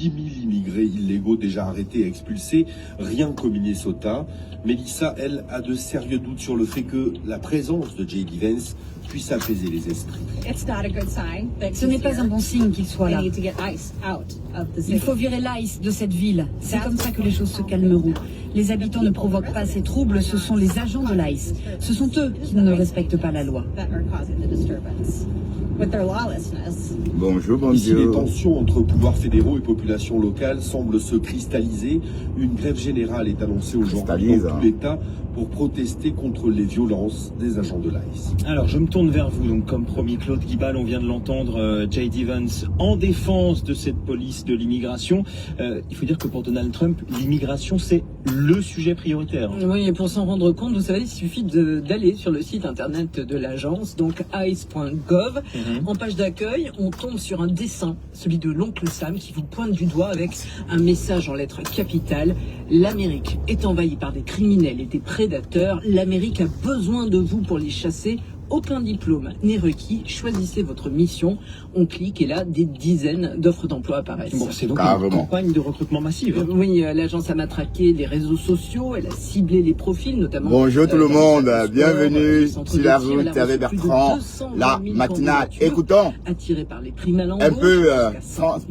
10 000 immigrés illégaux déjà arrêtés et expulsés, rien qu'au Minnesota. Mélissa, elle, a de sérieux doutes sur le fait que la présence de J.D. Vance puisse apaiser les esprits. Ce n'est pas un bon signe qu'il soit là. Il faut virer l'ICE de cette ville. C'est comme ça que les choses se calmeront. Les habitants ne provoquent pas ces troubles, ce sont les agents de l'ICE. Ce sont eux qui ne respectent pas la loi. Bonjour, bon Ici, Dieu. les tensions entre pouvoirs fédéraux et populations locales semblent se cristalliser. Une grève générale est annoncée aujourd'hui dans tout l'État pour protester contre les violences des agents de l'ICE. Alors, je me tourne vers vous. Donc, comme promis, Claude Guibal, on vient de l'entendre, J.D. Vance en défense de cette police de l'immigration. Il faut dire que pour Donald Trump, l'immigration, c'est le sujet prioritaire. Oui, et pour s'en rendre compte, vous savez, il suffit d'aller sur le site internet de l'agence, donc ice.gov. En page d'accueil, on tombe sur un dessin, celui de l'oncle Sam, qui vous pointe du doigt avec un message en lettres capitales. L'Amérique est envahie par des criminels et des prédateurs. L'Amérique a besoin de vous pour les chasser. Aucun diplôme n'est requis. Choisissez votre mission. On clique et là, des dizaines d'offres d'emploi apparaissent. Bon, c'est donc une campagne de recrutement massive. Oui, l'agence a matraqué les réseaux sociaux. Elle a ciblé les profils, notamment. Bonjour tout le monde. Bienvenue sur la route avec Bertrand. La matinale. Écoutons attiré par les primes à l'embauche, un peu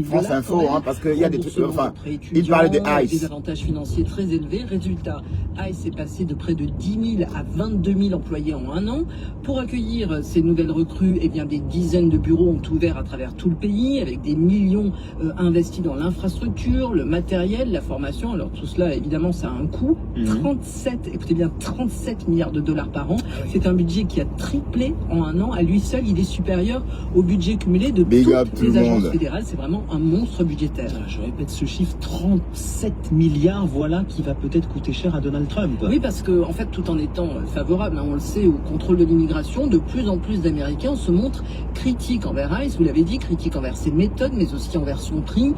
France Info, hein, parce qu'il y a des trucs. Enfin, il parle de ICE. Des avantages financiers très élevés. Résultat, ICE est passé de près de 10 000 à 22 000 employés en un an. Pour accueillir ces nouvelles recrues, eh bien, des dizaines de bureaux ont ouvert à travers tout le pays, avec des millions investis dans l'infrastructure, le matériel, la formation. Alors tout cela, évidemment, ça a un coût. 37 milliards de dollars par an. C'est un budget qui a triplé en un an. À lui seul, il est supérieur au budget cumulé de toutes les agences fédérales. C'est vraiment un monstre budgétaire. Je répète ce chiffre, 37 milliards, voilà qui va peut-être coûter cher à Donald Trump. Oui, parce que, en fait, tout en étant favorable, hein, on le sait, au contrôle de l'immigration, de plus en plus d'Américains se montrent critiques envers ICE, vous l'avez dit, critiques envers ses méthodes, mais aussi envers son prix.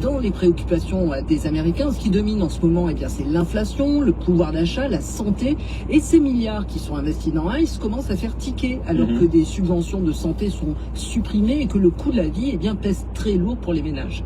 Dans les préoccupations des Américains, ce qui domine en ce moment, eh bien, c'est l'inflation, le pouvoir d'achat, la santé, et ces milliards qui sont investis dans ICE commencent à faire tiquer, alors que des subventions de santé sont supprimées et que le coût de la vie, eh bien, pèse très lourd pour les ménages.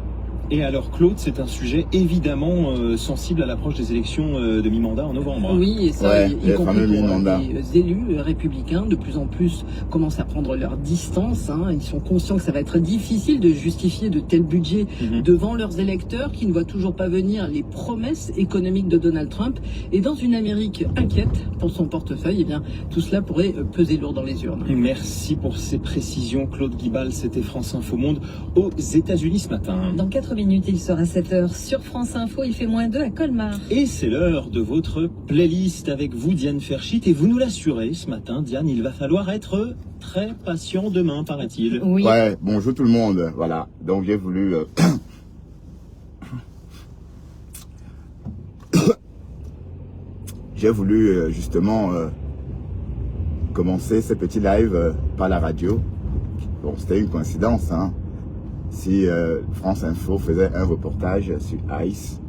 Et alors Claude, c'est un sujet évidemment sensible à l'approche des élections de mi-mandat en novembre. Oui, et ça, y compris pour les élus républicains, de plus en plus commencent à prendre leur distance. Hein. Ils sont conscients que ça va être difficile de justifier de tels budgets devant leurs électeurs qui ne voient toujours pas venir les promesses économiques de Donald Trump. Et dans une Amérique inquiète pour son portefeuille, eh bien, tout cela pourrait peser lourd dans les urnes. Merci pour ces précisions, Claude Guibal. C'était France Info Monde aux États-Unis ce matin. Dans 4 minutes, il sera 7h sur France Info, il fait -2 à Colmar. Et c'est l'heure de votre playlist avec vous, Diane Ferchit, et vous nous l'assurez ce matin, Diane, il va falloir être très patient demain, paraît-il. Oui. Ouais, bonjour tout le monde, voilà, donc j'ai voulu... j'ai voulu justement commencer ce petit live par la radio. Bon, c'était une coïncidence, hein. Si France Info faisait un reportage sur ICE.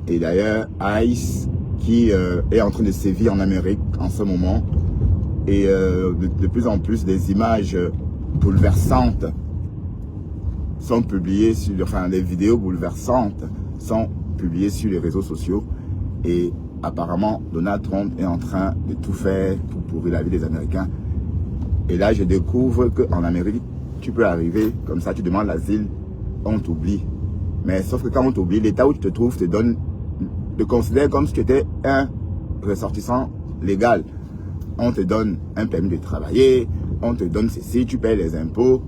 Et d'ailleurs, ICE qui est en train de sévir en Amérique en ce moment. Et de plus en plus, des images bouleversantes sont publiées sur... Enfin, des vidéos bouleversantes sont publiées sur les réseaux sociaux. Et apparemment, Donald Trump est en train de tout faire pour pourrir la vie des Américains. Et là, je découvre qu'en Amérique, tu peux arriver, comme ça, tu demandes l'asile, on t'oublie. Mais sauf que quand on t'oublie, l'État où tu te trouves te considère comme si tu étais un ressortissant légal. On te donne un permis de travailler, on te donne ceci, tu payes les impôts,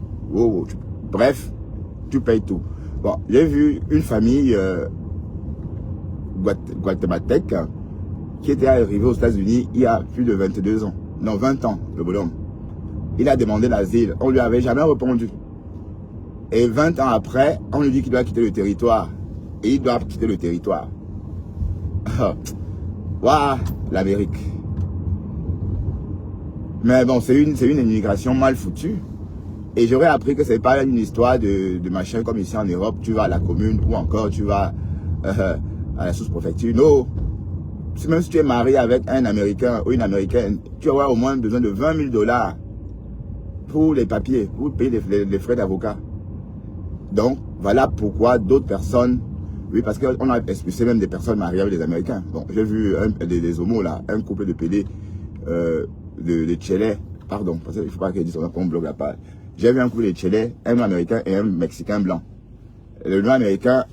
bref, tu payes tout. Bon, j'ai vu une famille guatémaltèque qui était arrivée aux États-Unis il y a plus de 22 ans. Non, 20 ans, le bonhomme. Il a demandé l'asile, on lui avait jamais répondu. Et 20 ans après, on lui dit qu'il doit quitter le territoire. Et il doit quitter le territoire. Waouh, l'Amérique. Mais bon, c'est une immigration mal foutue. Et j'aurais appris que c'est pas une histoire de machin comme ici en Europe. Tu vas à la commune ou encore tu vas à la sous-préfecture. Non. Même si tu es marié avec un Américain ou une Américaine, tu auras au moins besoin de 20 000 $ pour les papiers, pour payer les frais d'avocat. Donc, voilà pourquoi d'autres personnes, oui, parce qu'on a expulsé même des personnes mariées avec des Américains. Bon, j'ai vu des homos là, un couple de PD, de Tchélé, pardon, parce qu'il ne faut pas qu'ils disent qu'on bloque la page. J'ai vu un couple de Tchélé, un Américain et un Mexicain blanc. Le noir américain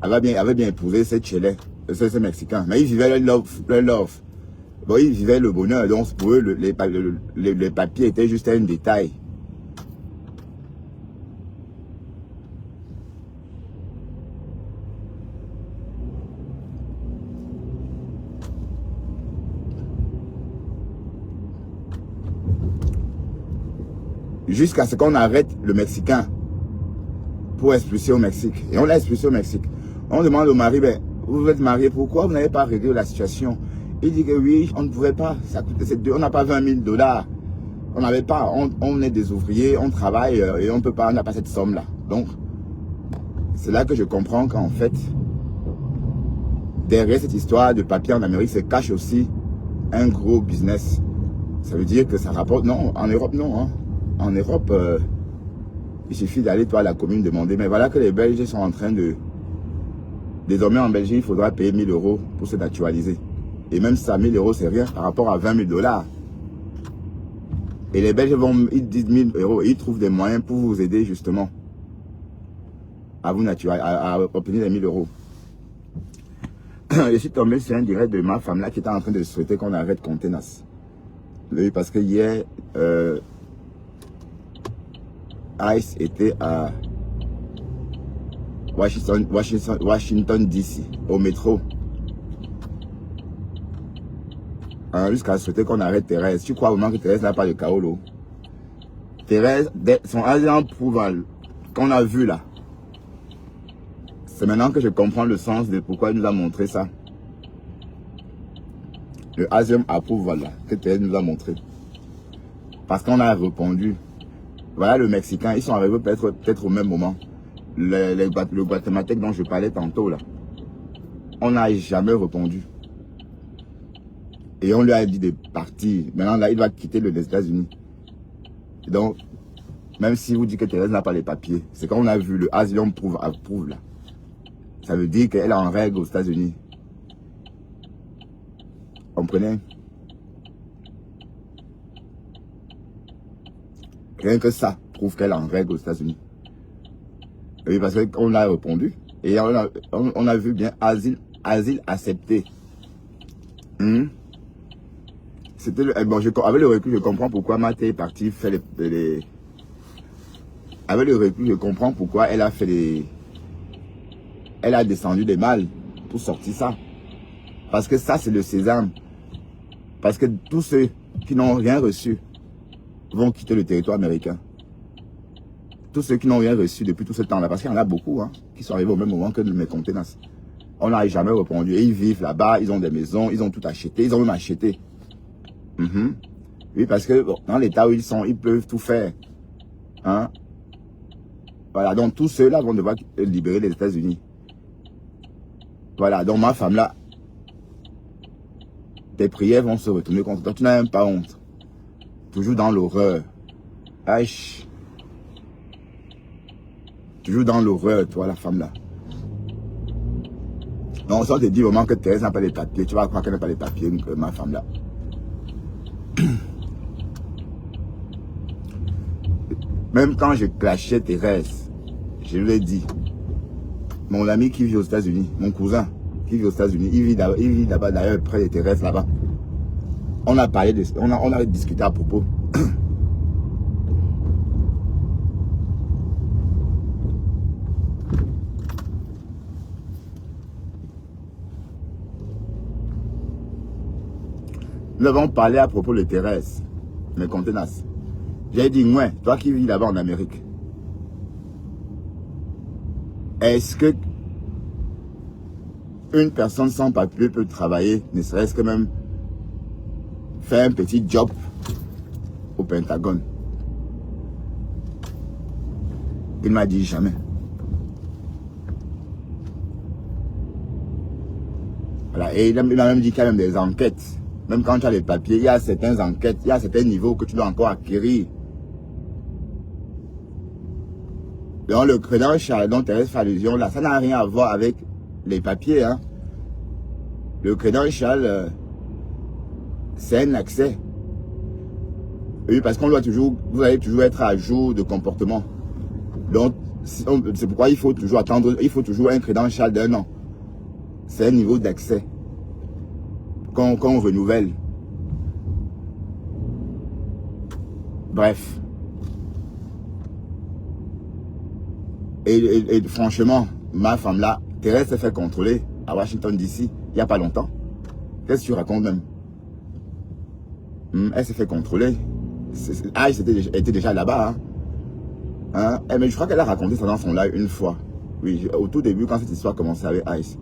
avait bien épousé ce Tchélé, ce Mexicain, mais ils vivaient leur love. Bon, ils vivaient le bonheur, donc pour eux, les papiers étaient juste un détail. Jusqu'à ce qu'on arrête le Mexicain pour expulser au Mexique. Et on l'a expulsé au Mexique. On demande au mari, ben, vous êtes marié, pourquoi vous n'avez pas réglé la situation? Il dit que oui, on ne pouvait pas, ça coûte, on n'a pas 20 000 $. On n'avait pas, on est des ouvriers, on travaille et on peut pas, on n'a pas cette somme-là. Donc, c'est là que je comprends qu'en fait, derrière cette histoire de papier en Amérique, se cache aussi un gros business. Ça veut dire que ça rapporte, non, en Europe, non. Hein. En Europe, il suffit d'aller toi à la commune demander. Mais voilà que les Belges sont en train de... Désormais en Belgique, il faudra payer 1 000 € pour se naturaliser. Et même ça, 1 000 €, c'est rien par rapport à 20 000 $. Et les Belges ils disent 1 000 €. Et ils trouvent des moyens pour vous aider justement à vous naturaliser, à obtenir les 1 000 €. Je suis tombé sur un direct de ma femme là qui était en train de souhaiter qu'on arrête Contenas. Oui, parce que hier, Ice était à Washington DC, au métro. Jusqu'à souhaiter qu'on arrête Thérèse. Tu crois vraiment que Thérèse n'a pas de Kaolo? Thérèse, son agent approval qu'on a vu là. C'est maintenant que je comprends le sens de pourquoi il nous a montré ça. Le Asium approval là, que Thérèse nous a montré. Parce qu'on a répondu. Voilà le Mexicain, ils sont arrivés peut-être au même moment. Le Guatémaltèque dont je parlais tantôt là. On n'a jamais répondu. Et on lui a dit de partir. Maintenant là, il doit quitter les États-Unis. Donc, même si vous dites que Thérèse n'a pas les papiers, c'est qu'on a vu le Asylum approuve là. Ça veut dire qu'elle est en règle aux États-Unis. Comprenez? Rien que ça prouve qu'elle est en règle aux États-Unis. Oui, parce qu'on a répondu. Et on a vu bien asile accepté. C'était bon, avec le recul, je comprends pourquoi Mathé est parti faire les... Avec le recul, je comprends pourquoi elle a fait les... Elle a descendu des malles pour sortir ça. Parce que ça, c'est le sésame. Parce que tous ceux qui n'ont rien reçu vont quitter le territoire américain. Tous ceux qui n'ont rien reçu depuis tout ce temps-là, parce qu'il y en a beaucoup hein, qui sont arrivés au même moment que mes Contenas. On n'a jamais répondu. Et ils vivent là-bas, ils ont des maisons, ils ont tout acheté, ils ont même acheté. Oui, parce que bon, dans l'état où ils sont, ils peuvent tout faire. Hein? Voilà, donc tous ceux-là vont devoir libérer les États-Unis. Voilà, donc ma femme là, tes prières vont se retourner contre toi. Tu n'as même pas honte. Toujours dans l'horreur. Aïe. Toujours dans l'horreur, toi, la femme là. Donc, si on te dit vraiment que Thérèse n'a pas les papiers, tu vas croire qu'elle n'a pas les papiers, ma femme là. Même quand je clashais Thérèse, je lui ai dit, mon ami qui vit aux États-Unis, mon cousin qui vit aux États-Unis, il vit là-bas d'ailleurs près de Thérèse là-bas. On a parlé de, on a discuté à propos. Nous avons parlé à propos de Thérèse, mes Contenas. J'ai dit, ouais, toi qui vis là-bas en Amérique, est-ce que une personne sans papier peut travailler, ne serait-ce que même faire un petit job au Pentagone? Il m'a dit jamais. Voilà, et il m'a même dit qu'il y a même des enquêtes. Même quand tu as les papiers, il y a certaines enquêtes, il y a certains niveaux que tu dois encore acquérir. Donc le credential dont Thérèse fait allusion, là, ça n'a rien à voir avec les papiers. Hein. Le credential, c'est un accès. Oui, parce qu'on doit toujours, vous allez toujours être à jour de comportement. Donc, c'est pourquoi il faut toujours attendre, il faut toujours un credential d'1 an. C'est un niveau d'accès qu'on renouvelle. Bref. Et franchement, ma femme là, Thérèse s'est fait contrôler à Washington DC il n'y a pas longtemps. Qu'est-ce que tu racontes même? Elle s'est fait contrôler. Ice était déjà là-bas. Hein? Mais je crois qu'elle a raconté ça dans son live une fois. Oui, au tout début, quand cette histoire commençait avec Ice.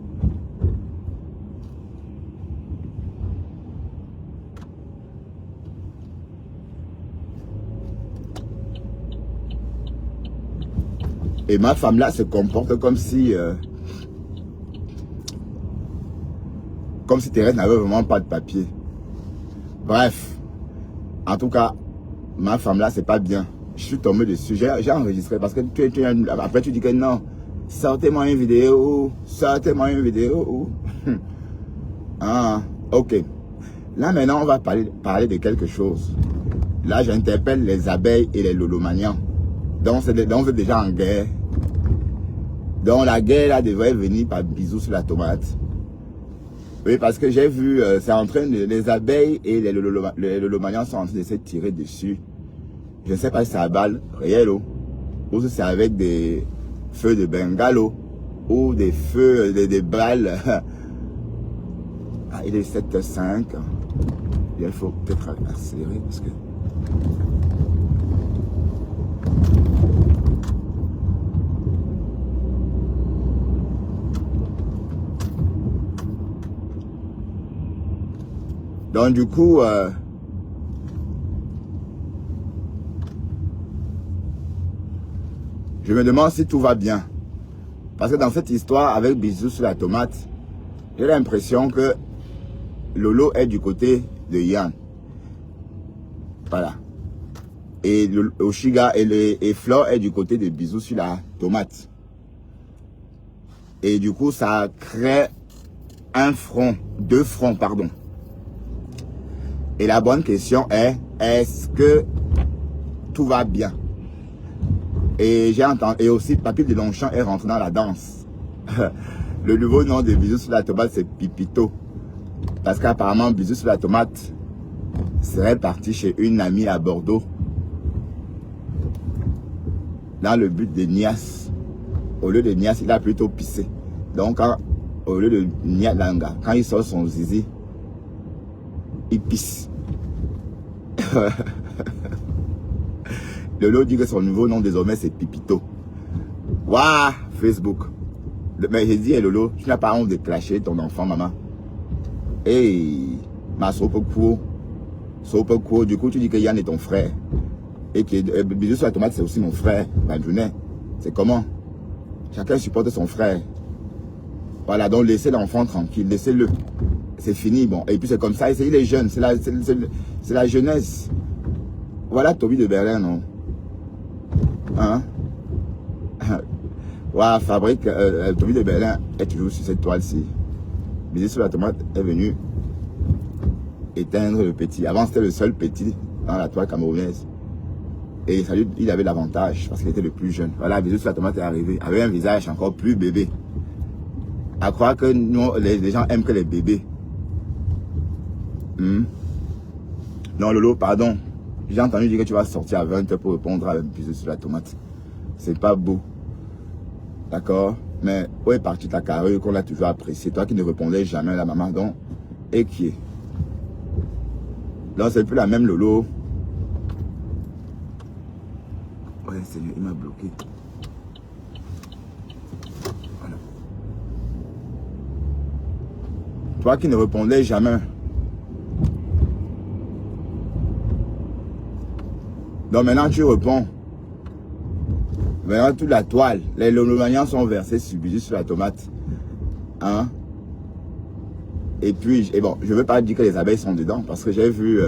Et ma femme là se comporte comme si Thérèse n'avait vraiment pas de papier. Bref, en tout cas, ma femme là, c'est pas bien. Je suis tombé dessus, j'ai enregistré parce que après tu dis que non, sortez-moi une vidéo, sortez-moi une vidéo. Ah, ok. Là maintenant, on va parler de quelque chose. Là, j'interpelle les abeilles et les lolomanians. Donc, on est déjà en guerre. Donc, la guerre là devrait venir par bisous sur la tomate. Oui, parce que j'ai vu, c'est en train de, les abeilles et les lolomanians sont en train de se tirer dessus. Je ne sais pas si c'est à balles réelles ou si c'est avec des feux de bengalo ou des feux, des balles. Ah, il est 7h05. Il faut peut-être accélérer parce que... Donc du coup, je me demande si tout va bien. Parce que dans cette histoire avec bisous sur la tomate, j'ai l'impression que Lolo est du côté de Yann. Voilà. Et Oshiga et Flore est du côté de bisous sur la tomate. Et du coup, ça crée un front, deux fronts, pardon. Et la bonne question est, est-ce que tout va bien? Et j'ai entendu, et aussi Papy de Longchamp est rentré dans la danse. Le nouveau nom de Bisous sur la tomate, c'est Pipito. Parce qu'apparemment, Bisous sur la tomate serait parti chez une amie à Bordeaux. Dans le but de Nias. Au lieu de Nias, il a plutôt pissé. Donc, au lieu de Nialanga, quand il sort son zizi, il pisse. Lolo dit que son nouveau nom désormais c'est Pipito. Waouh, Facebook. Mais j'ai dit, hey, Lolo, tu n'as pas honte de clasher ton enfant, maman. Hey, ma sopokuo. Sopokuo, du coup tu dis que Yann est ton frère. Et que Bisous sur la tomate c'est aussi mon frère. Benjounet. C'est comment? Chacun supporte son frère. Voilà, donc laissez l'enfant tranquille, laissez-le. C'est fini, bon. Et puis c'est comme ça, il est jeune, c'est la jeunesse. Voilà Toby de Berlin, non? Hein? Voilà, Fabrique, Toby de Berlin est toujours sur cette toile-ci. Bisous sur la tomate est venu éteindre le petit. Avant, c'était le seul petit dans la toile camerounaise. Et salut, il avait l'avantage parce qu'il était le plus jeune. Voilà, Bisous sur la tomate est arrivé avec un visage encore plus bébé. À croire que nous, les gens aiment que les bébés. Non, Lolo, pardon. J'ai entendu dire que tu vas sortir à 20h pour répondre à Bisous sur la tomate. C'est pas beau. D'accord? Mais où est partie ta carrure qu'on a toujours appréciée? Toi qui ne répondais jamais à la maman, donc, et qui est? Non, c'est plus la même Lolo. Ouais, c'est lui, il m'a bloqué. Voilà. Toi qui ne répondais jamais. Donc maintenant tu réponds. Maintenant toute la toile, les lolomanians sont versés sur Bisous sur la tomate. Hein? Et puis, bon, je ne veux pas dire que les abeilles sont dedans, parce que j'ai vu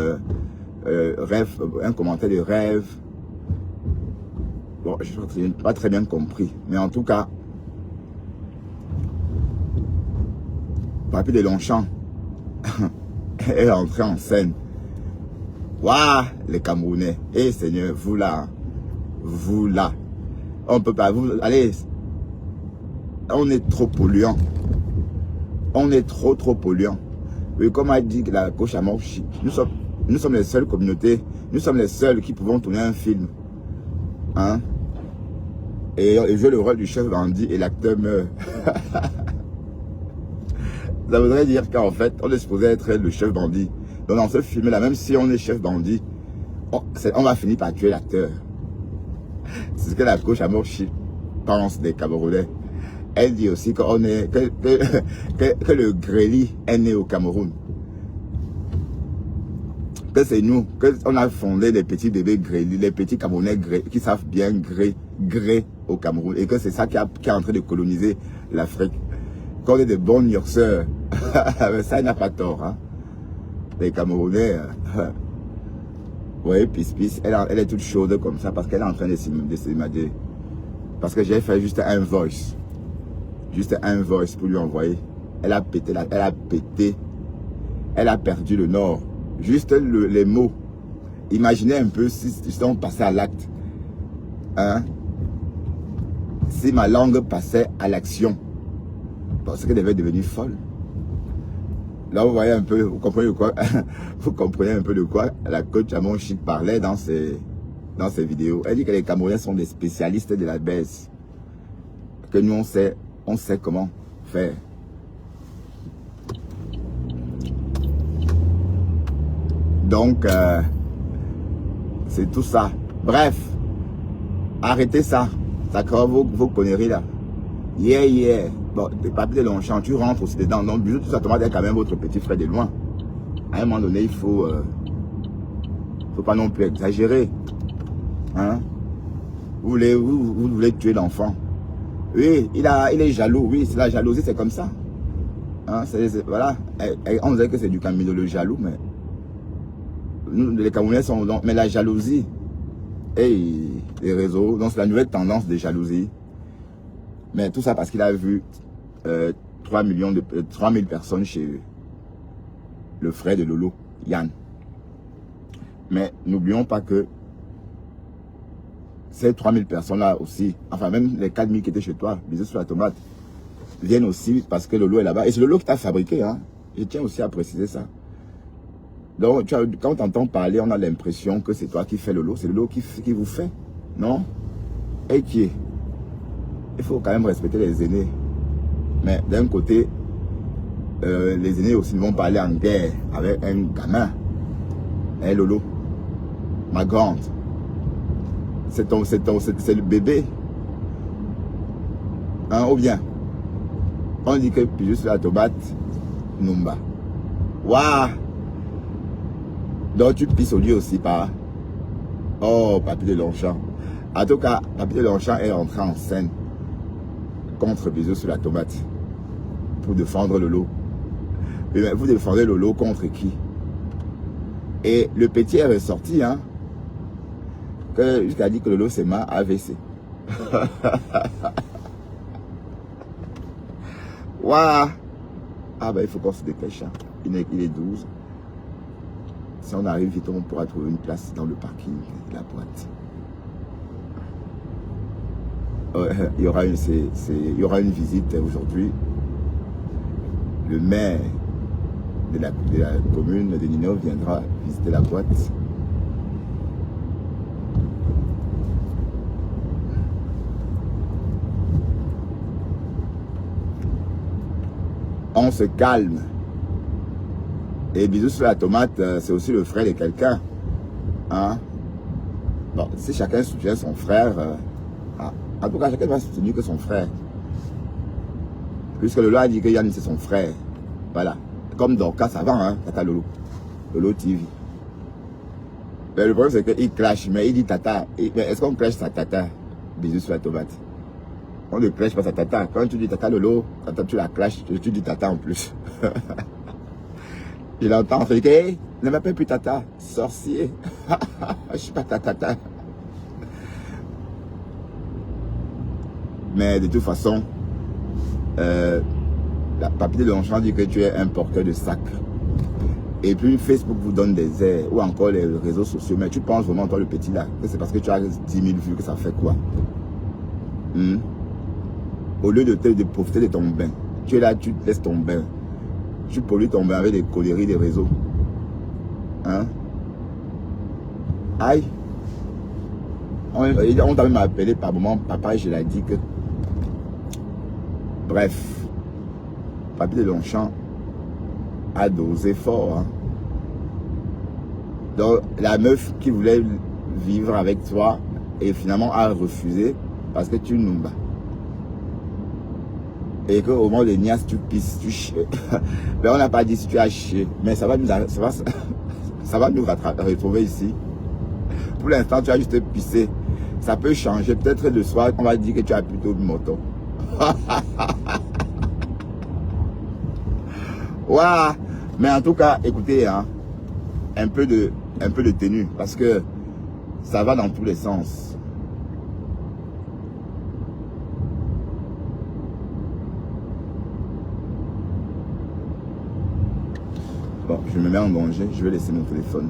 un commentaire de Rêve. bon, je n'ai pas très bien compris. Mais en tout cas, Papy de Longchamp est entré en scène. Waouh, les Camerounais. Eh Seigneur, vous là. Vous là. On peut pas, vous, allez. On est trop polluant. On est trop polluant. Oui, comme a dit la coach à Morchi, nous sommes les seules communautés, nous sommes les seuls qui pouvons tourner un film. Hein? Et jouer le rôle du chef bandit et l'acteur meurt. Ça voudrait dire qu'en fait, on est supposé être le chef bandit. Donc dans ce film-là, même si on est chef bandit, on va finir par tuer l'acteur. C'est ce que la coach à Morchi pense des Camerounais. Elle dit aussi que le Gréli est né au Cameroun. Que c'est nous, qu'on a fondé les petits bébés Gréli, les petits Camerounais qui savent bien gré au Cameroun. Et que c'est ça qui est en train de coloniser l'Afrique. Qu'on est des bons nurceurs. Ça, il n'a pas tort. Hein. Les Camerounais, oui, Pis, elle est toute chaude comme ça parce qu'elle est en train de s'émader. Parce que j'ai fait juste un voice. Juste un voice pour lui envoyer. Elle a pété, elle a perdu le nord. Juste les mots. Imaginez un peu si on passait à l'acte. Hein? Si ma langue passait à l'action. Parce qu'elle devait devenir folle. Là, vous voyez un peu, vous comprenez de quoi, vous comprenez un peu de quoi la coach à Morchi parlait dans ses vidéos. Elle dit que les Camerounais sont des spécialistes de la baisse. Que nous, on sait comment faire. Donc, c'est tout ça. Bref, arrêtez ça. Ça crée vos conneries là. Yeah. Bon, t'es pas de Longchamp, tu rentres aussi dedans. Donc, tout ça, Thomas est quand même votre petit frère de loin. À un moment donné, il faut pas non plus exagérer. Hein? Vous voulez tuer l'enfant. Oui, il est jaloux. Oui, c'est la jalousie, c'est comme ça. Hein, voilà. On dirait que c'est du Camino le jaloux, mais nous, les Camerounais sont donc. Mais la jalousie, et les réseaux, donc c'est la nouvelle tendance de jalousie. Mais tout ça parce qu'il a vu 3000 personnes chez le frère de Lolo, Yann. Mais n'oublions pas que ces 3000 personnes-là aussi, enfin même les 4000 qui étaient chez toi, bisous sur la tomate, viennent aussi parce que Lolo est là-bas. Et c'est Lolo qui t'a fabriqué, hein. Je tiens aussi à préciser ça. Donc, quand on entend parler, on a l'impression que c'est toi qui fais Lolo. C'est Lolo qui vous fait, non? Et qui est? Il faut quand même respecter les aînés. Mais d'un côté, les aînés aussi vont parler en guerre avec un gamin. Hein, Lolo? Ma grande. C'est le bébé. Hein, ou bien, on dit que puis juste la tomate, Numba. Waouh! Donc tu pisses au lieu aussi, pas? Oh, Papy de Longchamp. En tout cas, Papy de Longchamp est entré en scène contre Bisous sur la tomate pour défendre Lolo. Mais vous défendez Lolo contre qui? Et le petit est ressorti, hein, jusqu'à dire que Lolo c'est ma AVC. Waouh! Ah ben il faut qu'on se dépêche. Hein. Il est 12. Si on arrive vite, on pourra trouver une place dans le parking de la boîte. Il y aura une visite aujourd'hui. Le maire de la commune de Nino viendra visiter la boîte. On se calme. Et Bisous sur la tomate, c'est aussi le frère de quelqu'un. Hein? Bon, si chacun soutient son frère, en tout cas, chacun va soutenir que son frère. Puisque Lolo a dit que Yann c'est son frère. Voilà. Comme Dorcas, ça va, hein, Tata Lolo. Lolo TV. Mais le problème, c'est qu'il clash, mais il dit Tata. Mais est-ce qu'on clash sa Tata? Bisous sur la tomate. On ne clash pas sa Tata. Quand tu dis Tata Lolo, quand tu la clashes, tu dis Tata en plus. Je l'entends, je dis, hey, ne m'appelle plus Tata, sorcier. Je suis pas ta Tata. Mais de toute façon, la papier de Longchamp dit que tu es un porteur de sac. Et puis Facebook vous donne des airs, ou encore les réseaux sociaux. Mais tu penses vraiment, toi le petit là, que c'est parce que tu as 10 000 vues que ça fait quoi? Au lieu de profiter de ton bain, tu es là, tu te laisses ton bain. Tu pollues ton bain avec des coléries des réseaux. Hein? Aïe! On t'a même appelé par moment, papa, et je l'ai dit que... Bref, Papier de Longchamp a dosé fort. Hein? Donc, la meuf qui voulait vivre avec toi et finalement a refusé parce que tu nous bats. Et qu'au moment des nias, tu pisses, tu chies. Mais on n'a pas dit si tu as chié. Mais ça va nous retrouver ici. Pour l'instant, tu as juste pissé. Ça peut changer. Peut-être le soir, on va dire que tu as plutôt de moto. Waouh! Mais en tout cas, écoutez, hein, un peu de tenue. Parce que ça va dans tous les sens. Bon, je me mets en danger, je vais laisser mon téléphone.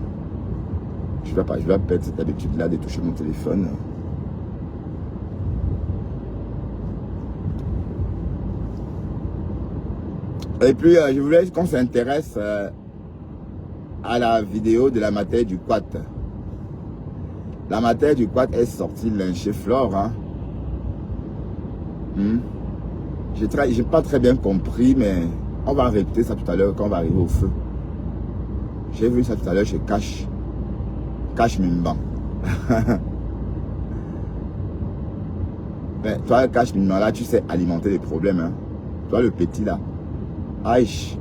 Je vais perdre cette habitude-là de toucher mon téléphone. Et puis, je voulais qu'on s'intéresse à la vidéo de la matière du quad. La matière du quad est sortie lyncher Flore. Hein. J'ai pas très bien compris, mais on va répéter ça tout à l'heure quand on va arriver au feu. J'ai vu ça tout à l'heure chez Cash Mimban. Mais toi, Cash Mimban, là, tu sais alimenter les problèmes. Hein. Toi, le petit, là. Aïe.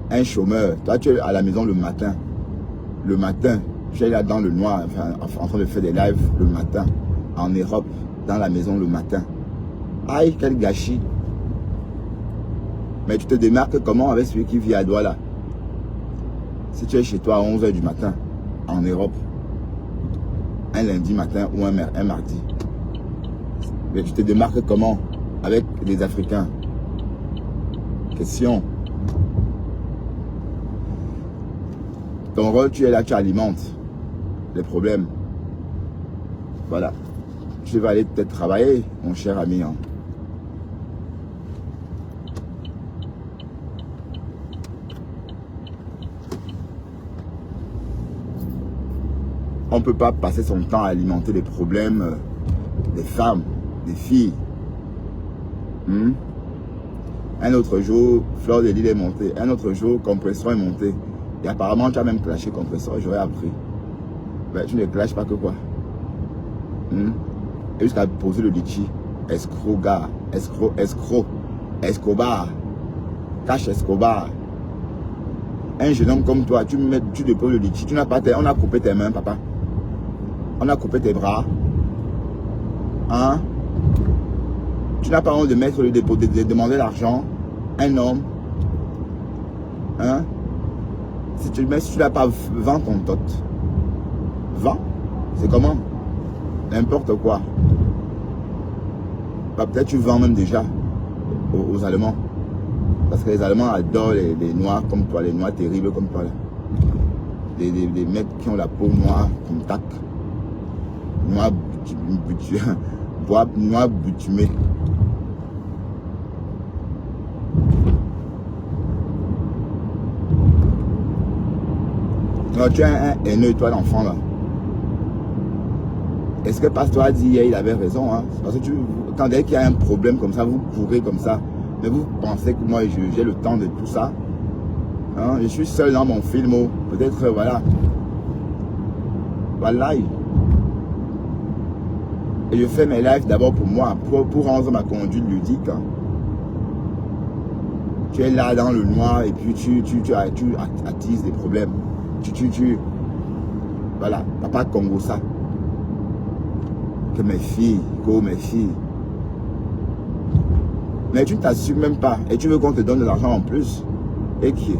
Un chômeur. Toi, tu es à la maison le matin. Le matin. Tu es là dans le noir, enfin, en train de faire des lives le matin. En Europe, dans la maison le matin. Aïe, quel gâchis. Mais tu te démarques comment avec celui qui vit à Douala? Si tu es chez toi à 11 h du matin, en Europe, un lundi matin ou un mardi, mais tu te démarques comment avec les Africains? Question. Ton rôle, tu es là, tu alimentes les problèmes. Voilà. Tu vas aller peut-être travailler, mon cher ami. Hein. On ne peut pas passer son temps à alimenter les problèmes des femmes, des filles. Un autre jour, Fleur de Lille est montée. Un autre jour, Compressor est monté. Et apparemment, tu as même clashé Compressor. J'aurais appris. Ben, tu ne clashes pas que quoi. Et jusqu'à poser le litchi. Escroc, gars. Escobar. Cash Escobar. Un jeune homme comme toi, tu déposes le litchi. Tu n'as pas on a coupé tes mains, papa. On a coupé tes bras. Hein? Tu n'as pas honte de mettre le dépôt, de demander l'argent. Un homme. Hein? Si tu n'as pas, vends ton tot. Vends. C'est comment? N'importe quoi. Bah, peut-être tu vends même déjà aux Allemands. Parce que les Allemands adorent les noirs comme toi, les noirs terribles comme toi. Là. Des mecs qui ont la peau noire comme tac. Noir butumé. Non, tu es un haineux, toi, l'enfant, là. Est-ce que Pasteur a dit hier, il avait raison, hein? Parce que quand dès qu'il y a un problème comme ça, vous courez comme ça. Mais vous pensez que moi, j'ai le temps de tout ça? Hein? Je suis seul dans mon film, peut-être, voilà. Voilà. Et je fais mes lives d'abord pour moi, pour rendre ma conduite ludique. Hein. Tu es là dans le noir et puis tu attises des problèmes. Voilà, papa Congo ça. Que mes filles. Mais tu ne t'assumes même pas. Et tu veux qu'on te donne de l'argent en plus. Et qui est?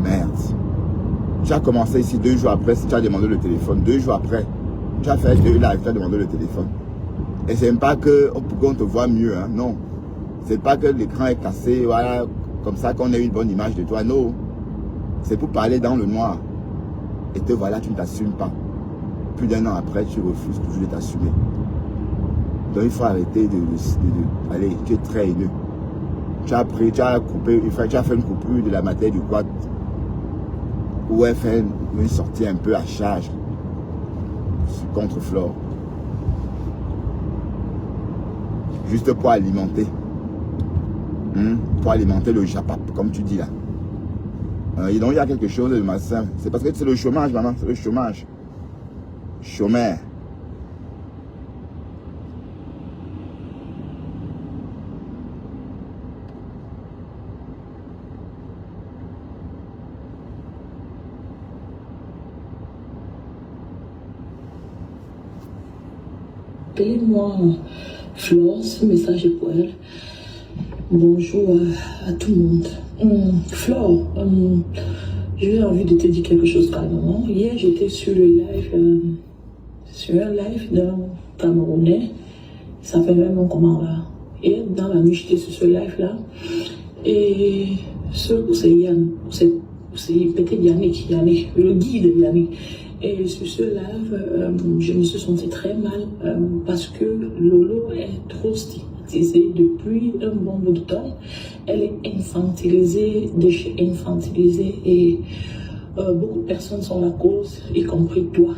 Merde. Tu as commencé ici 2 jours après, si tu as demandé le téléphone, 2 jours après. Tu as fait 2 lives, tu as demandé le téléphone. Et c'est même pas que pour qu'on te voit mieux, hein, non. C'est pas que l'écran est cassé, voilà, comme ça qu'on ait une bonne image de toi, non. C'est pour parler dans le noir. Et te voilà, tu ne t'assumes pas. Plus d'1 an après, tu refuses toujours de t'assumer. Donc il faut arrêter allez, tu es très haineux. Tu as pris, tu as coupé, tu as fait une coupure de la matière du quad où elle fait une sortie un peu à charge contre Flore. Juste pour alimenter. Pour alimenter le japap, comme tu dis là. Et donc il y a quelque chose de malsain. C'est parce que c'est le chômage, maman, c'est le chômage. Chômeur. Appelez-moi Flore, ce message est pour elle. Bonjour à tout le monde. Flore, j'ai envie de te dire quelque chose calmement. Hier, j'étais sur le live, sur un live d'un Camerounais. Ça fait même comment là. Et dans la nuit, j'étais sur ce live-là. Et c'est Yann, c'est peut-être Yannick, le guide Yannick. Et sur ce live, je me suis sentie très mal parce que Lolo est trop stigmatisée depuis un bon bout de temps. Elle est infantilisée, et beaucoup de personnes sont la cause, y compris toi.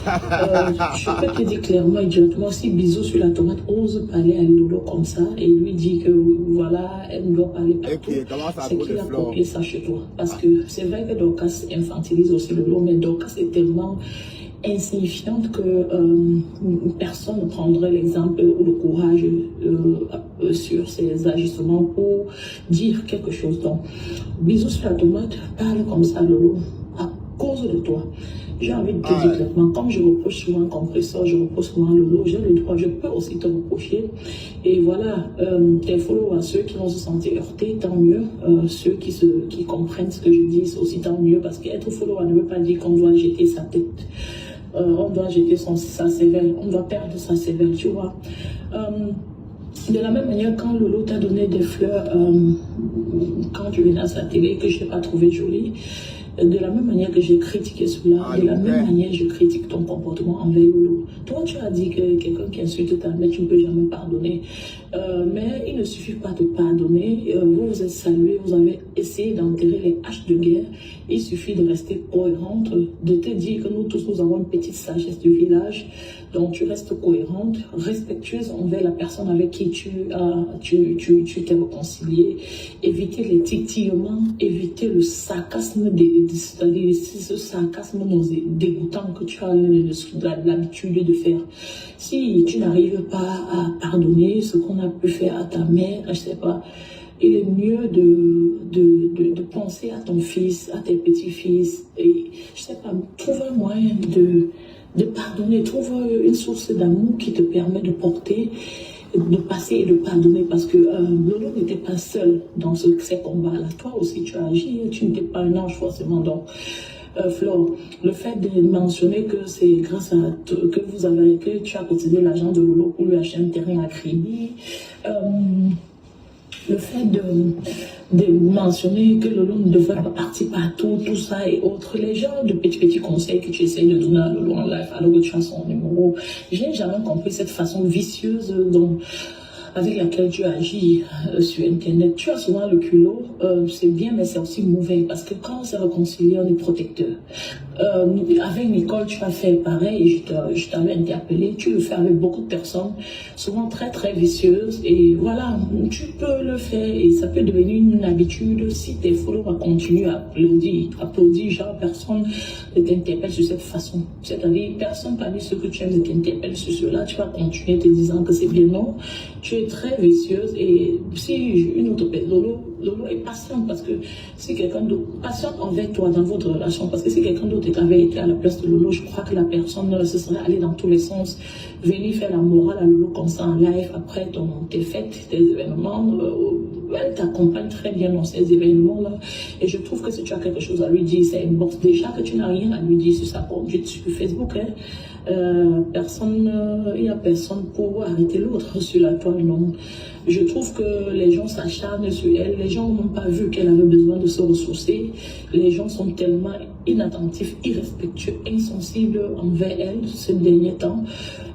Je peux te dire clairement et directement, si Bisou sur la tomate ose parler à Lolo comme ça et lui dit que voilà, elle doit parler partout, c'est qu'il a copié ça chez toi. Parce que c'est vrai que Dorcas infantilise aussi Lolo, mais Dorcas est tellement insignifiante que personne ne prendrait l'exemple ou le courage sur ses agissements pour dire quelque chose. Donc, Bisou sur la tomate parle comme ça Lolo à cause de toi. J'ai envie de te dire clairement, comme je reproche souvent un compresseur, je reproche souvent Lolo, j'ai le droit, je peux aussi te reprocher. Et voilà, tes followers, ceux qui vont se sentir heurtés, tant mieux. Ceux qui comprennent ce que je dis, aussi tant mieux, parce qu'être follower ne veut pas dire qu'on doit jeter sa tête. On doit jeter sa cervelle, on doit perdre sa cervelle, tu vois. De la même manière, quand Lolo t'a donné des fleurs, quand tu venais à sa télé, que je n'ai pas trouvé jolie, de la même manière que j'ai critiqué cela, de la même manière je critique ton comportement envers Lolo. Toi, tu as dit que quelqu'un qui insulte ta mère, tu ne peux jamais pardonner. Mais il ne suffit pas de pardonner. Vous vous êtes salué, vous avez essayé d'enterrer les haches de guerre. Il suffit de rester cohérente, de te dire que nous tous, nous avons une petite sagesse du village. Donc, tu restes cohérente, respectueuse envers la personne avec qui tu t'es réconcilié. Éviter les titillements, éviter le sarcasme, c'est-à-dire ce sarcasme dégoûtant que tu as l'habitude de faire. Si tu n'arrives pas à pardonner ce qu'on a pu faire à ta mère, je sais pas, il est mieux de penser à ton fils, à tes petits-fils, et je sais pas, trouve un moyen de pardonner, trouve une source d'amour qui te permet de porter, de passer et de pardonner, parce que Lolo n'était pas seul dans ces combats-là. Toi aussi, tu as agi, tu n'étais pas un ange forcément. Donc, Flore, le fait de mentionner que c'est grâce à que tu as cotisé l'argent de Lolo pour lui acheter un terrain à Kribi, le fait de mentionner que Lolo ne devrait pas partir partout, tout ça et autres, les genres de petits conseils que tu essayes de donner à Lolo en live alors que tu as son numéro, je n'ai jamais compris cette façon vicieuse avec laquelle tu agis sur Internet. Tu as souvent le culot, c'est bien, mais c'est aussi mauvais, parce que quand on s'est réconcilié, on est protecteur. Avec Nicole, tu as fait pareil, et je t'avais interpellé, tu le fais avec beaucoup de personnes, souvent très très vicieuses, et voilà, tu peux le faire, et ça peut devenir une habitude si tes followers continuent à applaudir, genre personne ne t'interpelle sur cette façon. C'est-à-dire, personne parmi ceux que tu aimes ne t'interpelle sur cela, tu vas continuer te disant que c'est bien, non, tu es très vicieuse, et si une autre personne, Lolo est patiente, parce que si quelqu'un d'autre, patiente envers toi dans votre relation, parce que si quelqu'un d'autre avait été à la place de Lolo, je crois que la personne se serait allée dans tous les sens, venir faire la morale à Lolo comme ça en live après tes fêtes, tes événements, elle t'accompagne très bien dans ces événements-là. Et je trouve que si tu as quelque chose à lui dire, c'est bon, déjà que tu n'as rien à lui dire sur sa conduite sur Facebook. Hein. Il n'y a personne pour arrêter l'autre sur la toile. Non. Je trouve que les gens s'acharnent sur elle. Les gens n'ont pas vu qu'elle avait besoin de se ressourcer. Les gens sont tellement inattentifs, irrespectueux, insensibles envers elle ces derniers temps.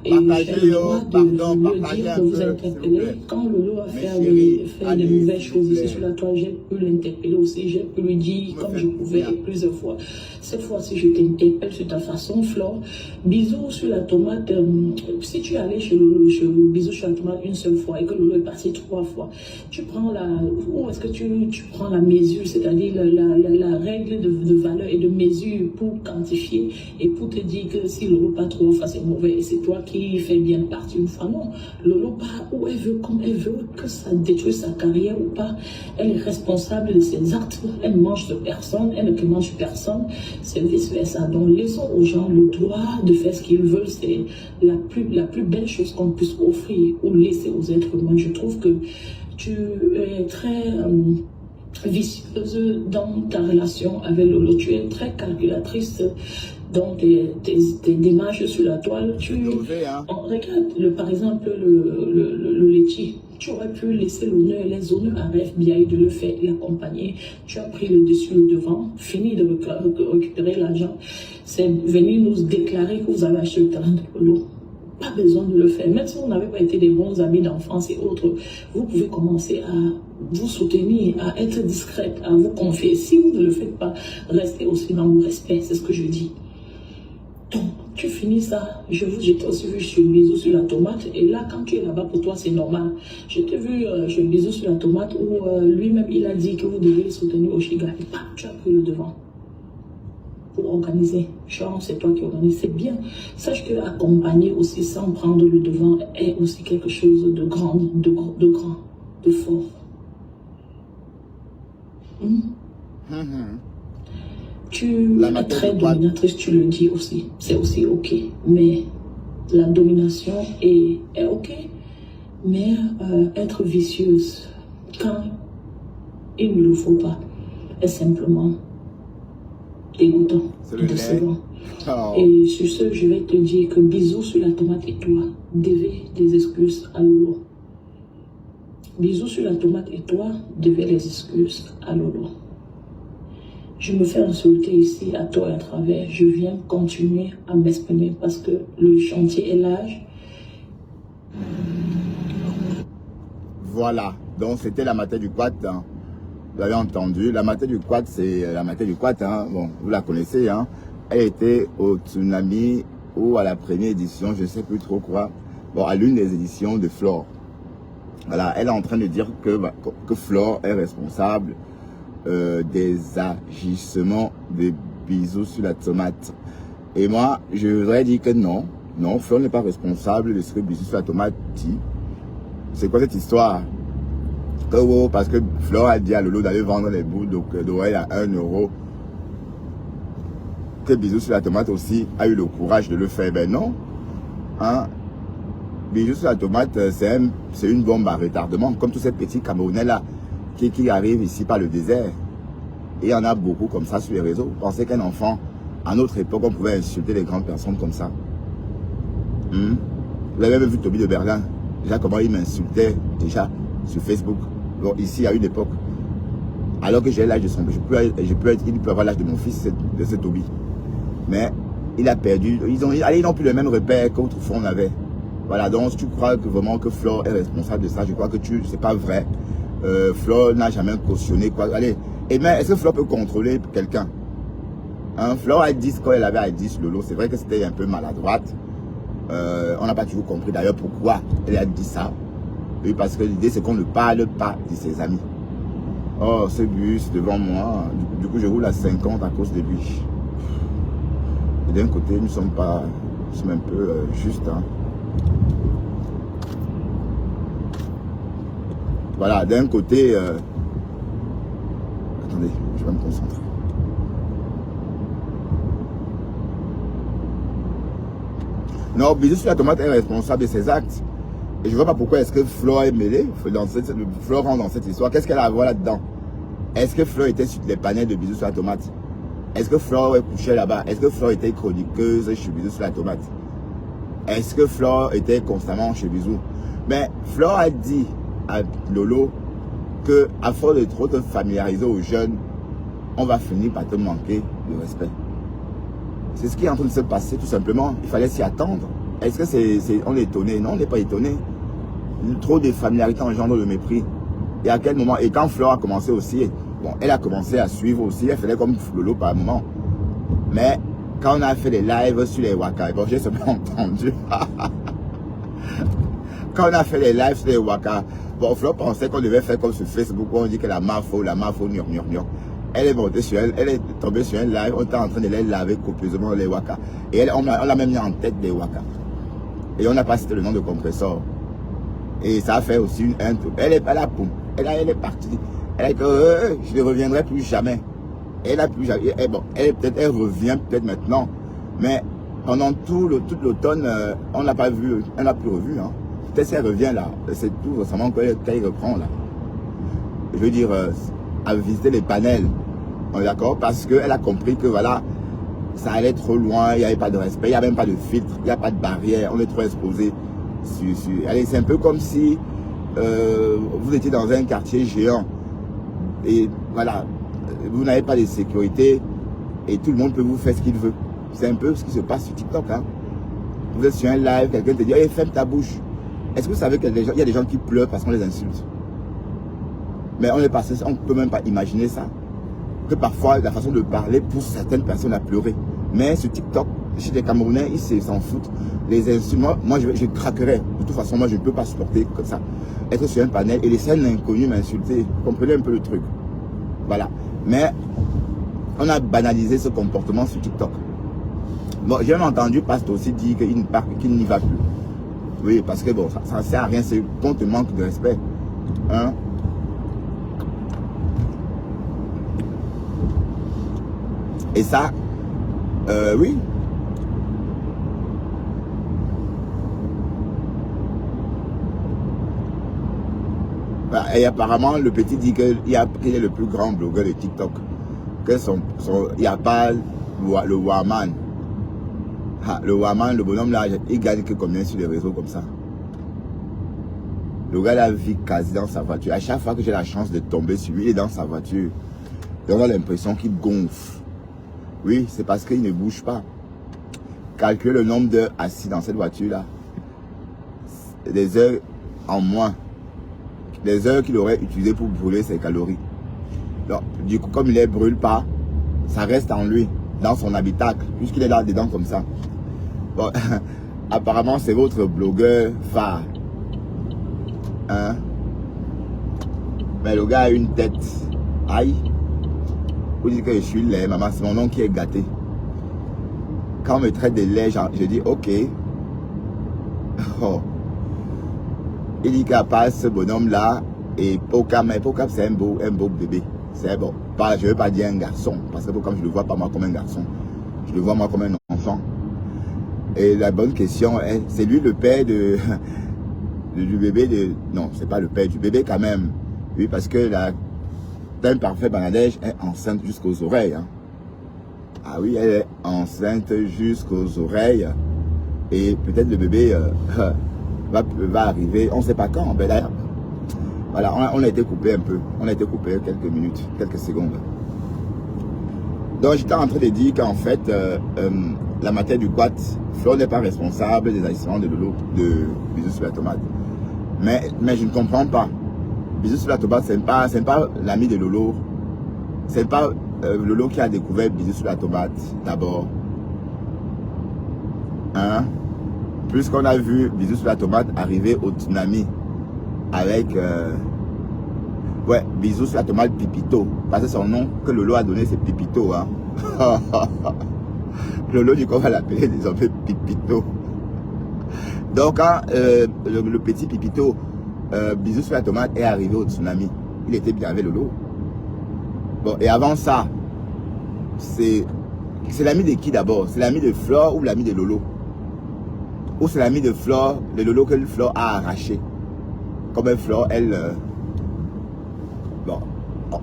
Et j'ai le droit de le dire, de vous interpeller. Quand Lolo a fait des mauvaises choses ici sur la toile, j'ai pu l'interpeller aussi. J'ai pu lui dire comme je pouvais plusieurs fois. Cette fois-ci, je t'interpelle sur ta façon, Flore. Bisous sur la tomate. Si tu es allé chez Lolo, bisous sur la tomate une seule fois et que Lolo est passé 3 fois, tu prends où est-ce que tu prends la mesure, c'est-à-dire la règle de valeur et de mesure pour quantifier et pour te dire que si Lolo pas 3 fois c'est mauvais et c'est toi qui fais bien partie une fois. Non, Lolo part où elle veut, comme elle veut, que ça détruise sa carrière ou pas. Elle est responsable de ses actes. Elle ne mange de personne, elle ne mange personne. C'est vice-versa. Donc laissons aux gens le droit de faire ce qu'ils veulent. C'est la plus belle chose qu'on puisse offrir ou laisser aux êtres humains. Je trouve que tu es très vicieuse dans ta relation avec Lolo. Tu es très calculatrice dans tes démarches sur la toile. Regarde, par exemple, le laitier. Tu aurais pu laisser l'honneur et les honneurs à Rêve Biaï de le faire et l'accompagner. Tu as pris le dessus, le devant, fini de récupérer l'argent. C'est venu nous déclarer que vous avez acheté le terrain de Lolo. Pas besoin de le faire. Même si vous n'avez pas été des bons amis d'enfance et autres, vous pouvez commencer à vous soutenir, à être discrète, à vous confier. Si vous ne le faites pas, restez aussi dans le respect, c'est ce que je dis. Donc, tu finis ça. Je t'ai aussi vu sur le bisou sur la tomate. Et là, quand tu es là-bas, pour toi, c'est normal. Je t'ai vu sur le bisou sur la tomate où lui-même, il a dit que vous devez le soutenir au Chiga. Et pas, tu as pris le devant. Pour organiser. Genre, c'est toi qui organise. C'est bien. Sache que accompagner aussi sans prendre le devant est aussi quelque chose de grand, de fort. Tu es très dominatrice, tu le dis aussi. C'est aussi ok. Mais la domination est ok. Mais être vicieuse quand il ne le faut pas est simplement dégoûtant, décevant. Oh. Et sur ce, je vais te dire que bisous sur la tomate et toi, devez des excuses à Lolo. Bisous sur la tomate et toi, devez des excuses à Lolo. Je me fais insulter ici à toi et à travers. Je viens continuer à m'exprimer parce que le chantier est large. Voilà, donc c'était la matière du quad. Hein. Vous l'avez entendu, la matière du quad, c'est la matière du quad. Hein. Bon, vous la connaissez. Hein. Elle était au Tsunami ou à la première édition, je ne sais plus trop quoi. Bon, à l'une des éditions de Flore. Voilà, elle est en train de dire que Flore est responsable des agissements des bisous sur la tomate. Et moi, je voudrais dire que non, Flore n'est pas responsable de ce que bisous sur la tomate dit. C'est quoi cette histoire? Parce que Flore a dit à Lolo d'aller vendre les boules d'oreilles à 1 €. Que bisous sur la tomate aussi a eu le courage de le faire. Ben non. Hein? Bisous sur la tomate, c'est une bombe à retardement, comme tous ces petits Camerounais là qui arrivent ici par le désert. Et il y en a beaucoup comme ça sur les réseaux. Vous pensez qu'un enfant, à notre époque, on pouvait insulter les grandes personnes comme ça. Vous avez même vu Toby de Berlin, déjà comment il m'insultait déjà sur Facebook. Donc ici à une époque, alors que j'ai l'âge de son fils, il peut avoir l'âge de mon fils, de ce Toby. Mais il a perdu, ils n'ont plus le même repère qu'autrefois on avait. Voilà, donc si tu crois que vraiment que Flore est responsable de ça, je crois que c'est pas vrai. Flore n'a jamais cautionné quoi. Allez, et mais est-ce que Flore peut contrôler quelqu'un? Flore a dit quand elle avait à 10 Lolo, c'est vrai que c'était un peu maladroite. On n'a pas toujours compris d'ailleurs pourquoi elle a dit ça. Oui, parce que l'idée c'est qu'on ne parle pas de ses amis. Oh, ce bus devant moi, du coup je roule à 50 à cause de lui. Et d'un côté, nous sommes un peu justes. Hein. Voilà, d'un côté... Attendez, je vais me concentrer. Non, bisous sur la tomate est responsable de ses actes. Et je ne vois pas pourquoi est-ce que Flo est mêlée. Flo rentre dans cette histoire. Qu'est-ce qu'elle a à voir là-dedans? Est-ce que Flo était sur les panels de Bisous sur la tomate? Est-ce que Flo est couché là-bas? Est-ce que Flo était chroniqueuse chez Bisous sur la tomate? Est-ce que Flo était constamment chez Bisous? Mais Flo a dit à Lolo que à force de trop te familiariser aux jeunes, on va finir par te manquer de respect. C'est ce qui est en train de se passer tout simplement. Il fallait s'y attendre. Est-ce que on est étonné? Non, on n'est pas étonné. Trop de familiarité engendre le mépris. Et à quel moment? Et quand Flore a commencé aussi, bon, elle a commencé à suivre aussi, elle faisait comme Lolo par moment. Mais quand on a fait les lives sur les Waka, bon, j'ai seulement entendu. Quand on a fait les lives sur les Waka, bon, Flore pensait qu'on devait faire comme sur Facebook, où on dit que la mafo, nior. Elle est montée sur elle est tombée sur un live, on était en train de les laver copieusement les Waka. Et on l'a même mis en tête des Waka. Et on n'a pas cité le nom de compresseur. Et ça a fait aussi elle est partie. Elle a dit que je ne reviendrai plus jamais. Elle a plus jamais. Bon, elle revient peut-être maintenant. Mais pendant toute l'automne, on n'a pas vu, elle n'a plus revu. Hein. Peut-être si elle revient là, c'est tout récemment qu'elle reprend là. Je veux dire, à visiter les panels. On est d'accord? Parce qu'elle a compris que voilà, ça allait trop loin, il n'y avait pas de respect, il n'y a même pas de filtre, il n'y a pas de barrière, on est trop exposé. Allez, c'est un peu comme si vous étiez dans un quartier géant et voilà, vous n'avez pas de sécurité et tout le monde peut vous faire ce qu'il veut. C'est un peu ce qui se passe sur TikTok. Hein. Vous êtes sur un live, quelqu'un te dit hey, ferme ta bouche. Est-ce que vous savez qu'il y a des gens qui pleurent parce qu'on les insulte? Mais on ne peut même pas imaginer ça. Que parfois, la façon de parler pousse certaines personnes à pleurer. Mais sur TikTok, chez les Camerounais, ils s'en foutent. Les insultes, moi je craquerais. De toute façon, moi, je ne peux pas supporter comme ça. Être sur un panel et laisser un inconnu m'insulter. Comprenez un peu le truc. Voilà. Mais on a banalisé ce comportement sur TikTok. Bon, j'ai même entendu Pasteur aussi dire qu'il n'y va plus. Oui, parce que bon, ça ne sert à rien. C'est qu'on te manque de respect. Hein? Et ça, oui. Et apparemment, le petit dit qu'il est le plus grand blogueur de TikTok. Que il n'y a pas le Waman. Le Waman, le bonhomme là, il gagne que combien sur les réseaux comme ça. Le gars là vit quasi dans sa voiture. À chaque fois que j'ai la chance de tomber sur lui, il est dans sa voiture. Et on a l'impression qu'il gonfle. Oui, c'est parce qu'il ne bouge pas. Calculez le nombre d'heures assis dans cette voiture-là. Des heures en moins. Des heures qu'il aurait utilisées pour brûler ses calories. Donc, du coup, comme il ne brûle pas, ça reste en lui, dans son habitacle, puisqu'il est là-dedans comme ça. Bon, apparemment, c'est votre blogueur phare. Hein? Mais le gars a une tête. Aïe. Vous dites que je suis laid, maman, c'est mon nom qui est gâté. Quand on me traite de laid, je dis ok. Oh. Il dit qu'à part ce bonhomme-là, et Pokam, mais Pokam c'est un beau bébé. C'est bon. Je ne veux pas dire un garçon, parce que Pokam, je ne le vois pas moi comme un garçon. Je le vois moi comme un enfant. Et la bonne question est, c'est lui le père du bébé de... Non, c'est pas le père du bébé quand même. Oui, parce que la... D'un parfait Bangladesh est enceinte jusqu'aux oreilles. Hein. Ah oui, elle est enceinte jusqu'aux oreilles. Et peut-être le bébé va arriver, on ne sait pas quand. Ben d'ailleurs, voilà, on a été coupé un peu. On a été coupé quelques minutes, quelques secondes. Donc j'étais en train de dire qu'en fait, la matière du quat, Flo n'est pas responsable des agissements de Lolo, de Bisous sur la tomate. Mais je ne comprends pas. Bisous sur la tomate, c'est pas l'ami de Lolo. C'est pas Lolo qui a découvert Bisous sur la tomate d'abord. Hein? Puisqu'on a vu Bisous sur la tomate arriver au tsunami avec Bisous sur la tomate Pipito. Parce que son nom que Lolo a donné, c'est Pipito. Hein? Lolo, du coup, on va l'appeler désormais Pipito. Donc, quand le petit Pipito, Bisous sur la tomate est arrivé au tsunami, il était bien avec Lolo. Bon, et avant ça, c'est l'ami de qui d'abord? C'est l'ami de Flore ou l'ami de Lolo? Ou c'est l'ami de Flore, le Lolo que Flore a arraché. Comme Flore, elle... bon,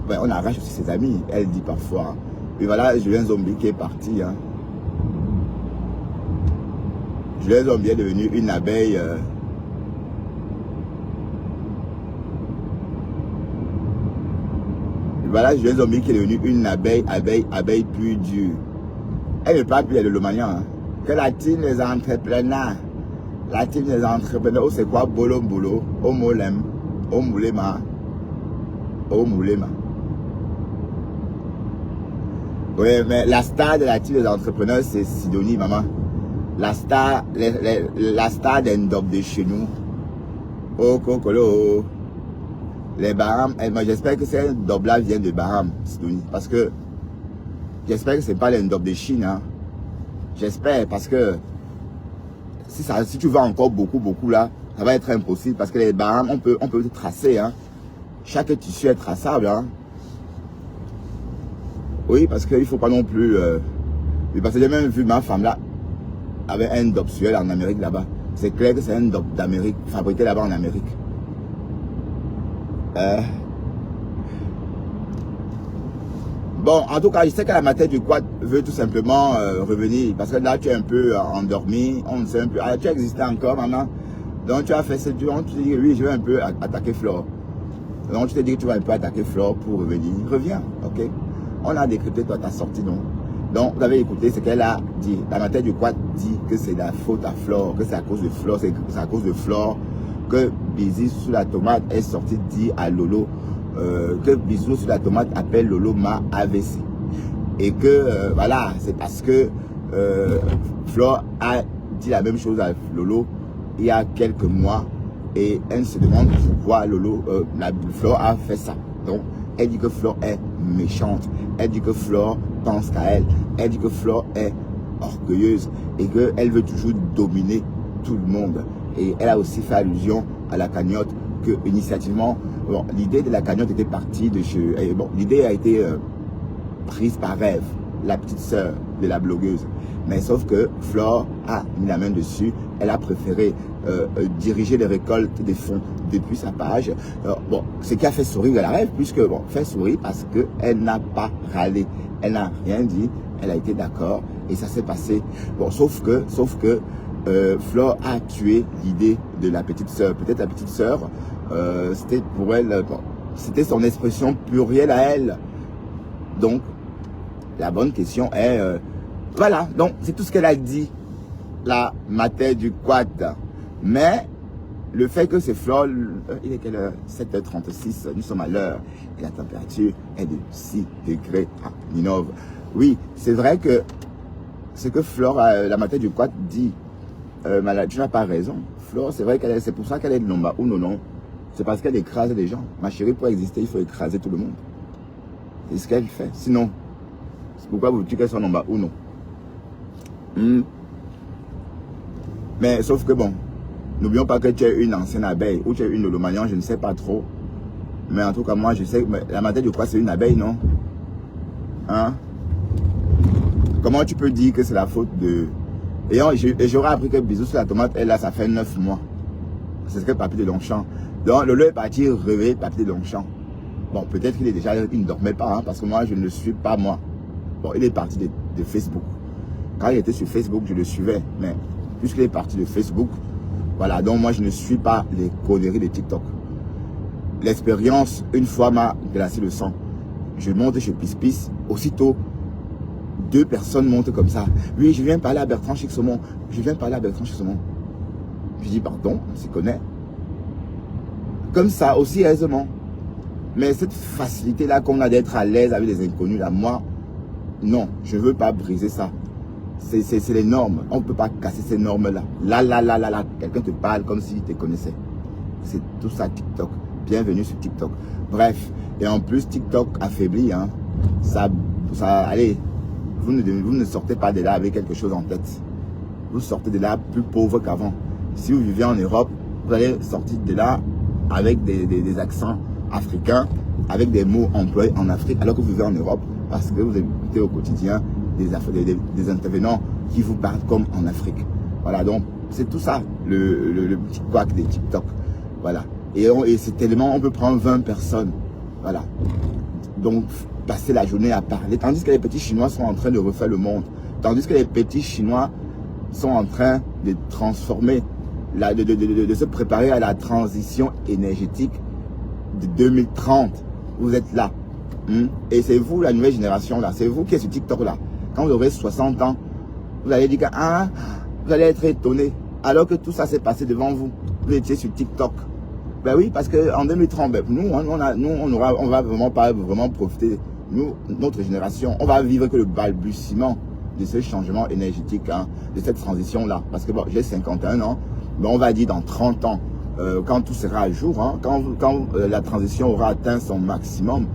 on arrache aussi ses amis, elle dit parfois. Et voilà, Julien Zombie qui est parti. Hein. Julien Zombie est devenu une abeille... Voilà, Julien Zombie qui est devenu une abeille plus dure. Elle ne parle plus de l'Omanian. Hein. Que la team des entrepreneurs. La team des entrepreneurs, c'est quoi Bolo Bolo, Omolem, Omulema, Omulema. Oui, mais la star de la team des entrepreneurs, c'est Sidonie, maman. La star d'Endop de chez nous. Oh, Kokolo. Les Baham, moi j'espère que c'est un Dobla vient de Baham, Sidonie. Parce que j'espère que c'est pas l'Endop de Chine. Hein. J'espère, parce que si tu vas encore beaucoup là, ça va être impossible. Parce que les Baham, on peut tracer. Hein. Chaque tissu est traçable. Hein. Oui, parce qu'il ne faut pas non plus... parce que j'ai même vu ma femme là, avec un Dobsuel en Amérique là-bas. C'est clair que c'est un Dob d'Amérique, fabriqué là-bas en Amérique. Bon, en tout cas, je sais que la matière du quad veut tout simplement revenir. Parce que là, tu es un peu endormi. On ne sait un peu. Ah, tu existais encore, maman. Donc, tu as fait ce tour. Tu dis, oui, je vais un peu attaquer Flore. Donc, tu te dis que tu vas un peu attaquer Flore pour revenir. Reviens, ok? On a décrypté toi ta sortie, non? Donc, vous avez écouté ce qu'elle a dit. La matière du quad dit que c'est la faute à Flore, que c'est à cause de Flore, c'est à cause de Flore que Busy sous la tomate est sorti dire à Lolo que Bisou sur la tomate appelle Lolo ma AVC. Et que voilà, c'est parce que Flore a dit la même chose à Lolo il y a quelques mois et elle se demande pourquoi Lolo, Flore a fait ça. Donc elle dit que Flore est méchante, elle dit que Flore pense qu'à elle, elle dit que Flore est orgueilleuse et qu'elle veut toujours dominer tout le monde. Et elle a aussi fait allusion à la cagnotte que initiativement, bon, l'idée de la cagnotte était partie de chez... Bon, l'idée a été prise par Rêve, la petite sœur de la blogueuse. Mais sauf que Flore a mis la main dessus. Elle a préféré diriger les récoltes des fonds depuis sa page. Bon, ce qui a fait sourire la Rêve, puisque, bon, fait sourire parce qu'elle n'a pas râlé. Elle n'a rien dit. Elle a été d'accord. Et ça s'est passé. Bon, sauf que Flore a tué l'idée de la petite sœur. Peut-être la petite sœur, c'était pour elle, bon, c'était son expression plurielle à elle. Donc, la bonne question est, voilà, donc c'est tout ce qu'elle a dit, la matière du quad. Mais, le fait que c'est Flore, il est quelle heure? 7h36, nous sommes à l'heure, et la température est de 6 degrés à Ninove. Oui, c'est vrai que ce que Flore, la matière du quad dit, tu n'as pas raison. Flore, c'est vrai c'est pour ça qu'elle est number uno, non? C'est parce qu'elle écrase les gens. Ma chérie, pour exister, il faut écraser tout le monde. C'est ce qu'elle fait. Sinon, c'est pourquoi vous dites qu'elle soit number uno. Mais sauf que bon, n'oublions pas que tu es une ancienne abeille ou tu es une Lolomanian, je ne sais pas trop. Mais en tout cas, moi, je sais que la matière du quoi, c'est une abeille, non? Hein? Comment tu peux dire que c'est la faute de... Et j'aurais appris que Bisou sur la tomate, elle là, ça fait 9 mois. C'est ce que Papy de Longchamp. Donc, Lolo est parti réveiller Papy de Longchamp. Bon, peut-être qu'il est déjà, il ne dormait pas, hein, parce que moi, je ne le suis pas, moi. Bon, il est parti de Facebook. Quand il était sur Facebook, je le suivais. Mais, puisqu'il est parti de Facebook, voilà, donc moi, je ne suis pas les conneries de TikTok. L'expérience, une fois, m'a glacé le sang. Je monte chez Pispis, aussitôt, 2 personnes montent comme ça. Oui, je viens parler à Bertrand Chixomon. Je viens parler à Bertrand Chixomon. Je dis, pardon, on s'y connaît. Comme ça, aussi aisément. Mais cette facilité-là qu'on a d'être à l'aise avec les inconnus, là, moi, non, je ne veux pas briser ça. C'est les normes. On ne peut pas casser ces normes-là. Là, quelqu'un te parle comme s'il te connaissait. C'est tout ça, TikTok. Bienvenue sur TikTok. Bref, et en plus, TikTok affaiblit, hein. Ça, allez, vous ne sortez pas de là avec quelque chose en tête. Vous sortez de là plus pauvre qu'avant. Si vous vivez en Europe, vous allez sortir de là avec des accents africains, avec des mots employés en Afrique, alors que vous vivez en Europe, parce que vous écoutez au quotidien des intervenants qui vous parlent comme en Afrique. Voilà, donc C'est tout ça, le petit couac des TikTok. Voilà. Et c'est tellement, on peut prendre 20 personnes. Voilà. Donc, passer la journée à parler. Tandis que les petits Chinois sont en train de refaire le monde. Tandis que les petits Chinois sont en train de transformer, de se préparer à la transition énergétique de 2030. Vous êtes là. Et c'est vous, la nouvelle génération, là. C'est vous qui êtes sur TikTok, là. Quand vous aurez 60 ans, vous allez dire que, vous allez être étonné. Alors que tout ça s'est passé devant vous. Vous étiez sur TikTok. Ben oui, parce qu'en 2030, nous, on va vraiment pas vraiment profiter. Nous, notre génération, on va vivre que le balbutiement de ce changement énergétique, de cette transition-là. Parce que bon, j'ai 51 ans, mais on va dire dans 30 ans, quand tout sera à jour, quand la transition aura atteint son maximum,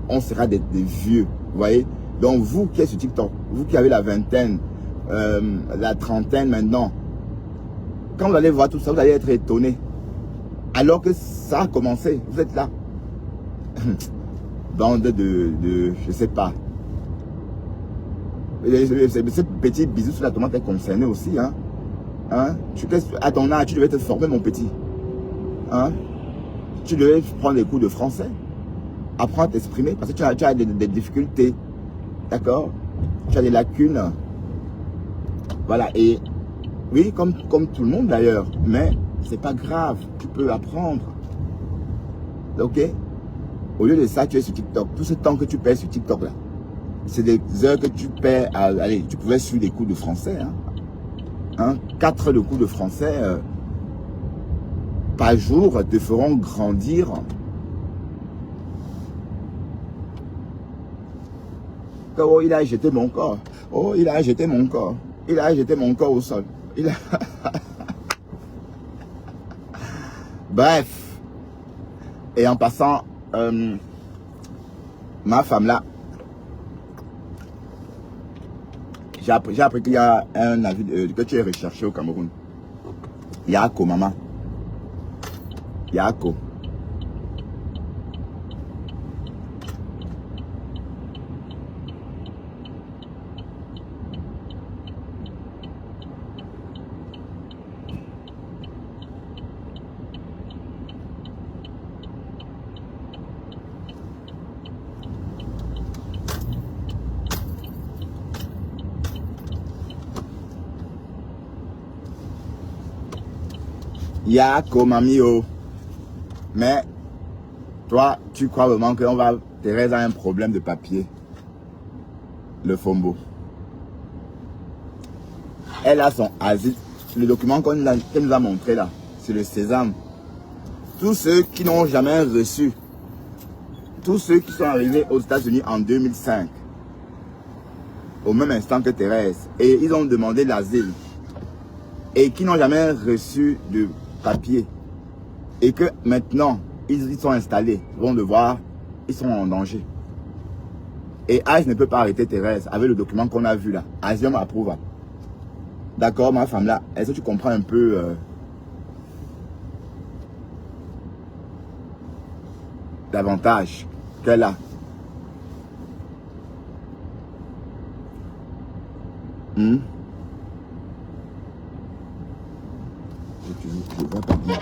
on sera des vieux, vous voyez. Donc vous qui êtes sur TikTok, vous qui avez la vingtaine, la trentaine maintenant, quand vous allez voir tout ça, vous allez être étonné. Alors que ça a commencé, vous êtes là. Bande de je sais pas. Ce petit bisou sur la tomate est concerné aussi. À ton âge, tu devais te former, mon petit. Tu devais prendre des cours de français. Apprendre à t'exprimer parce que tu as des difficultés. D'accord? Tu as des lacunes. Voilà. Et oui, comme tout le monde d'ailleurs. Mais c'est pas grave. Tu peux apprendre. Ok? Au lieu de ça, tu es sur TikTok. Tout ce temps que tu perds sur TikTok là, c'est des heures que tu perds à... Allez, tu pouvais suivre des cours de français. 4 heures de cours de français par jour te feront grandir. Oh, il a jeté mon corps. Oh, il a jeté mon corps. Il a jeté mon corps au sol. Bref. Et en passant, ma femme là, j'ai appris qu'il y a un avis que tu es recherché au Cameroun. Yako, maman. Yako. Yako, mamio. Mais, toi, tu crois vraiment qu'on va... Thérèse a un problème de papier. Le Fombo. Elle a son asile. Le document qu'elle nous a montré là, c'est le sésame. Tous ceux qui n'ont jamais reçu, tous ceux qui sont arrivés aux États-Unis en 2005, au même instant que Thérèse, et ils ont demandé l'asile, et qui n'ont jamais reçu de papier, et que maintenant, ils sont installés, vont devoir, ils sont en danger. Et Ice ne peut pas arrêter Thérèse avec le document qu'on a vu là. Asium approuve. D'accord, ma femme là, est-ce que tu comprends un peu l'avantage qu'elle a? Je vois pas bien.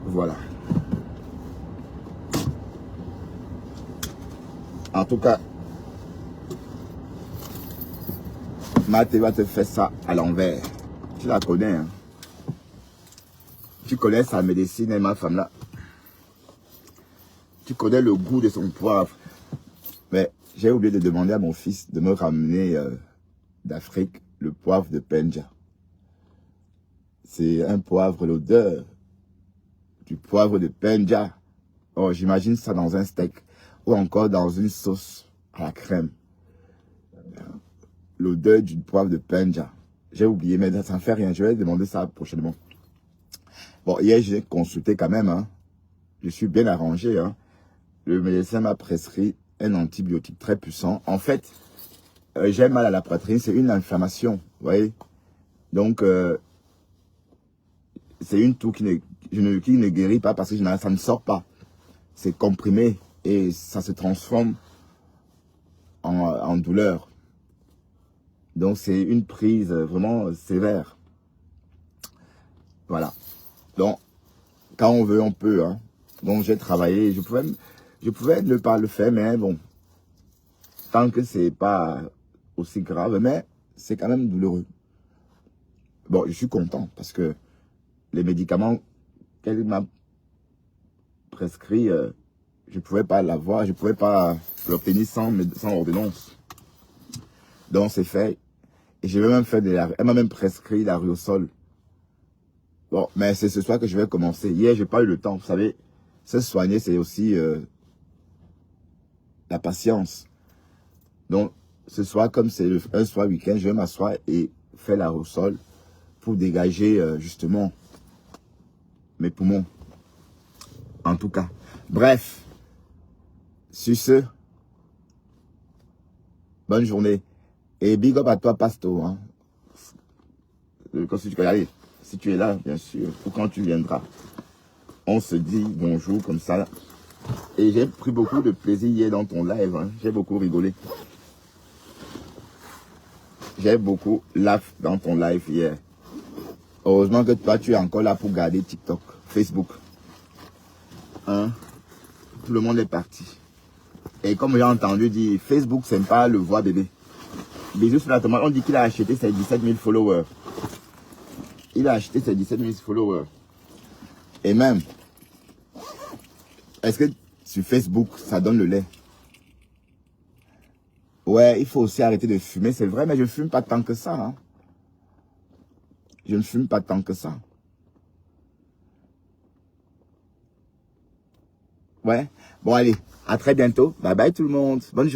Voilà. En tout cas, Mathé va te faire ça à l'envers. Tu la connais, hein? Tu connais sa médecine et ma femme là. Tu connais le goût de son poivre. Mais j'ai oublié de demander à mon fils de me ramener d'Afrique le poivre de Penja. C'est un poivre, l'odeur du poivre de Penja. Oh, j'imagine ça dans un steak ou encore dans une sauce à la crème. L'odeur du poivre de Penja. J'ai oublié, mais ça ne fait rien. Je vais demander ça prochainement. Bon, hier, j'ai consulté quand même. Hein. Je suis bien arrangé. Hein. Le médecin m'a prescrit un antibiotique très puissant. En fait, j'ai mal à la poitrine. C'est une inflammation. Vous voyez? Donc, c'est une toux qui ne guérit pas parce que ça ne sort pas. C'est comprimé et ça se transforme en douleur. Donc c'est une prise vraiment sévère. Voilà. Donc quand on veut, on peut. Hein. Donc j'ai travaillé, je pouvais ne pas le faire, mais bon, tant que c'est pas aussi grave, mais c'est quand même douloureux. Bon, je suis content parce que les médicaments qu'elle m'a prescrits, je pouvais pas l'avoir, je pouvais pas l'obtenir sans ordonnance. Donc c'est fait. Et je vais même faire elle m'a même prescrit la Riosol. Bon, mais c'est ce soir que je vais commencer. Hier, j'ai pas eu le temps. Vous savez, se soigner, c'est aussi la patience. Donc, ce soir, comme c'est un soir week-end, je vais m'asseoir et faire la Riosol pour dégager justement mes poumons. En tout cas. Bref. Sur ce, bonne journée. Et big up à toi, Pasto. Hein. Quand tu peux aller. Si tu es là, bien sûr, ou quand tu viendras, on se dit bonjour comme ça. Et j'ai pris beaucoup de plaisir hier dans ton live. Hein. J'ai beaucoup rigolé. J'ai beaucoup laugh dans ton live hier. Heureusement que toi, tu es encore là pour garder TikTok, Facebook. Hein? Tout le monde est parti. Et comme j'ai entendu dire, Facebook, c'est pas le voix bébé. Bisous sur la tomate, on dit qu'il a acheté ses 17 000 followers. Il a acheté ses 17 000 followers. Et même, est-ce que sur Facebook, ça donne le lait? Ouais, il faut aussi arrêter de fumer, c'est vrai, mais je ne fume pas tant que ça. Hein. Je ne fume pas tant que ça. Ouais, bon allez, à très bientôt. Bye bye tout le monde. Bonne journée.